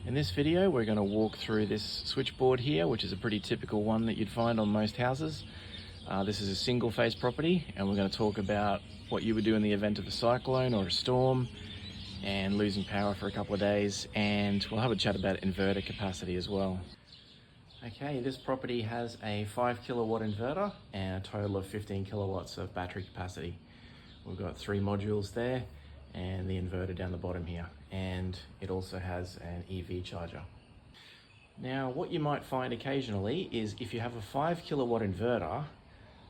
In this video, we're going to walk through this switchboard here, which is a pretty typical one that you'd find on most houses. This is a single phase property, and we're going to talk about what you would do in the event of a cyclone or a storm and losing power for a couple of days, and we'll have a chat about inverter capacity as well. Okay, this property has a 5 kilowatt inverter and a total of 15 kilowatts of battery capacity. We've got 3 modules there and the inverter down the bottom here, and it also has an EV charger. Now, what you might find occasionally is if you have a 5 kilowatt inverter,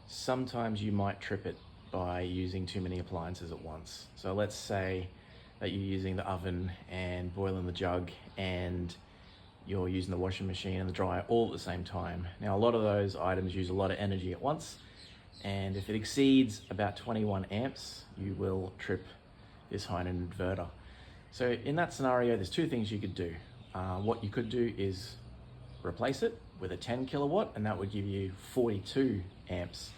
sometimes you might trip it by using too many appliances at once. So let's say that you're using the oven and boiling the jug, and you're using the washing machine and the dryer all at the same time. Now, a lot of those items use a lot of energy at once, and if it exceeds about 21 amps, you will trip this high end inverter. So in that scenario, there's 2 things you could do. What you could do is replace it with a 10 kilowatt, and that would give you 42 amps.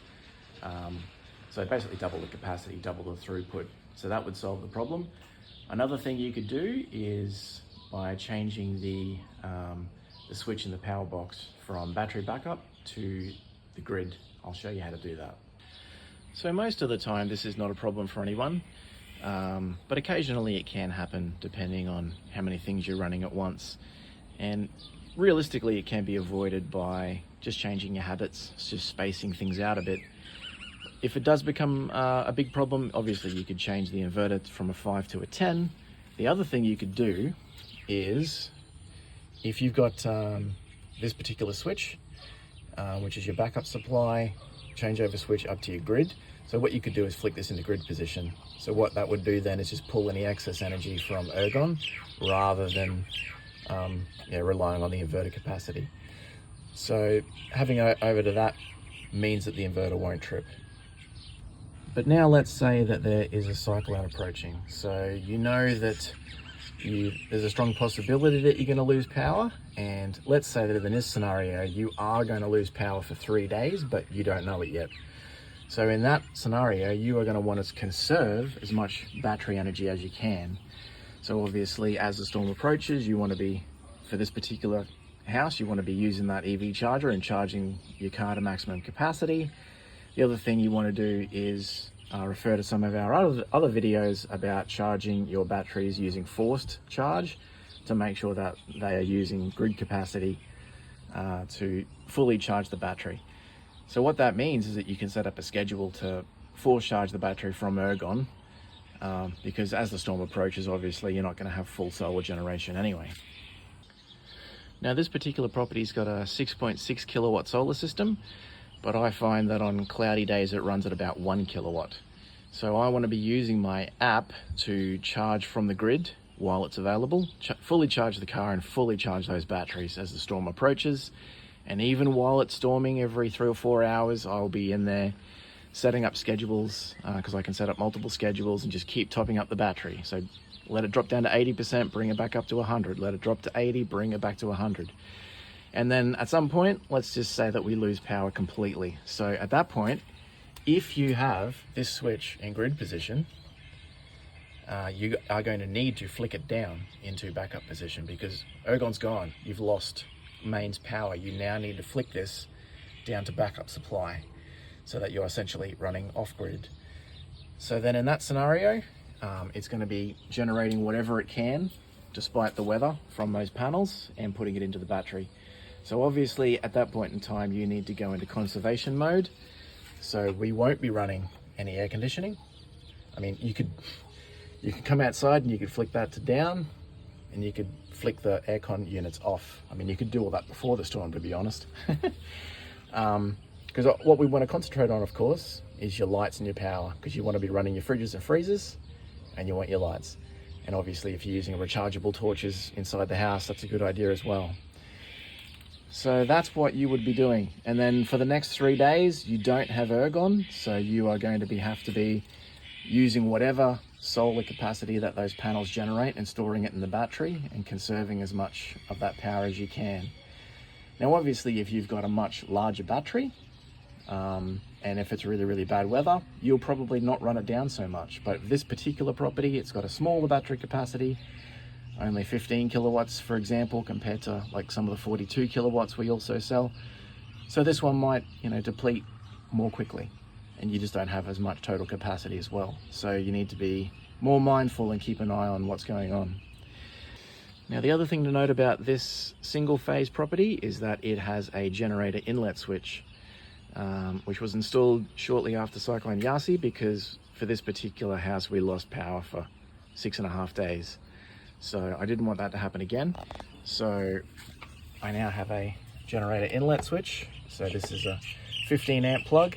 So basically double the capacity, double the throughput. So that would solve the problem. Another thing you could do is by changing the switch in the power box from battery backup to the grid. I'll show you how to do that. So most of the time, this is not a problem for anyone. But occasionally it can happen depending on how many things you're running at once. And realistically, it can be avoided by just changing your habits, just spacing things out a bit. If it does become a big problem, obviously you could change the inverter from a 5 to a 10. The other thing you could do is, if you've got this particular switch, which is your backup supply, changeover switch up to your grid. So what you could do is flick this into grid position. So what that would do then is just pull any excess energy from ergon rather than relying on the inverter capacity. So having over to that means that the inverter won't trip. But now let's say that there is a cyclone approaching. So you know that there's a strong possibility that you're going to lose power, and let's say that in this scenario you are going to lose power for 3 days, but you don't know it yet. So in that scenario, you are going to want to conserve as much battery energy as you can. So obviously, as the storm approaches, you want to be, for this particular house, you want to be using that EV charger and charging your car to maximum capacity. The other thing you want to do is refer to some of our other videos about charging your batteries using forced charge to make sure that they are using grid capacity to fully charge the battery. So what that means is that you can set up a schedule to force charge the battery from ergon, because as the storm approaches, obviously you're not going to have full solar generation anyway. Now, this particular property's got a 6.6 kilowatt solar system, but I find that on cloudy days it runs at about 1 kilowatt. So I want to be using my app to charge from the grid while it's available, fully charge the car and fully charge those batteries as the storm approaches. And even while it's storming, every 3 or 4 hours, I'll be in there setting up schedules, because I can set up multiple schedules and just keep topping up the battery. So let it drop down to 80%, bring it back up to 100. Let it drop to 80, bring it back to 100. And then at some point, let's just say that we lose power completely. So at that point, if you have this switch in grid position, you are going to need to flick it down into backup position, because ergon's gone. You've lost mains power. You now need to flick this down to backup supply so that you're essentially running off grid. So then in that scenario, it's going to be generating whatever it can despite the weather from those panels and putting it into the battery. So obviously at that point in time, you need to go into conservation mode. So we won't be running any air conditioning. I mean, you could come outside and you could flick that to down, and you could flick the aircon units off. I mean, you could do all that before the storm, to be honest. Because what we want to concentrate on, of course, is your lights and your power, because you want to be running your fridges and freezers, and you want your lights. And obviously, if you're using rechargeable torches inside the house, that's a good idea as well. So that's what you would be doing. And then for the next 3 days, you don't have ergon, so you are going to have to be using whatever solar capacity that those panels generate and storing it in the battery and conserving as much of that power as you can. Now, obviously, if you've got a much larger battery, and if it's really, really bad weather, you'll probably not run it down so much. But this particular property, it's got a smaller battery capacity, only 15 kilowatts, for example, compared to like some of the 42 kilowatts we also sell. So this one might, deplete more quickly, and you just don't have as much total capacity as well. So you need to be more mindful and keep an eye on what's going on. Now, the other thing to note about this single phase property is that it has a generator inlet switch, which was installed shortly after Cyclone Yasi, because for this particular house we lost power for 6.5 days. So I didn't want that to happen again. So I now have a generator inlet switch. So this is a 15 amp plug,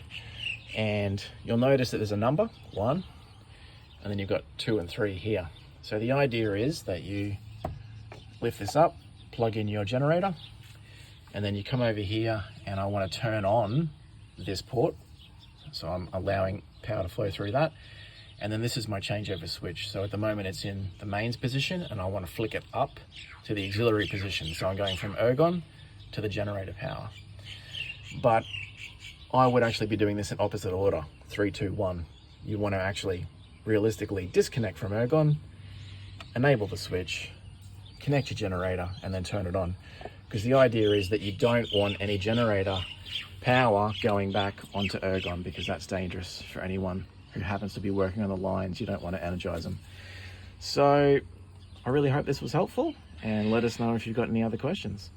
and you'll notice that there's a number 1, and then you've got 2 and 3 here. So the idea is that you lift this up, plug in your generator, and then you come over here, and I want to turn on this port. So I'm allowing power to flow through that. And then this is my changeover switch. So at the moment it's in the mains position, and I want to flick it up to the auxiliary position. So I'm going from ergon to the generator power. But I would actually be doing this in opposite order, 3, 2, 1. You want to actually realistically disconnect from ergon, enable the switch, connect your generator, and then turn it on. Because the idea is that you don't want any generator power going back onto ergon, because that's dangerous for anyone who happens to be working on the lines. You don't want to energize them. So I really hope this was helpful, and let us know if you've got any other questions.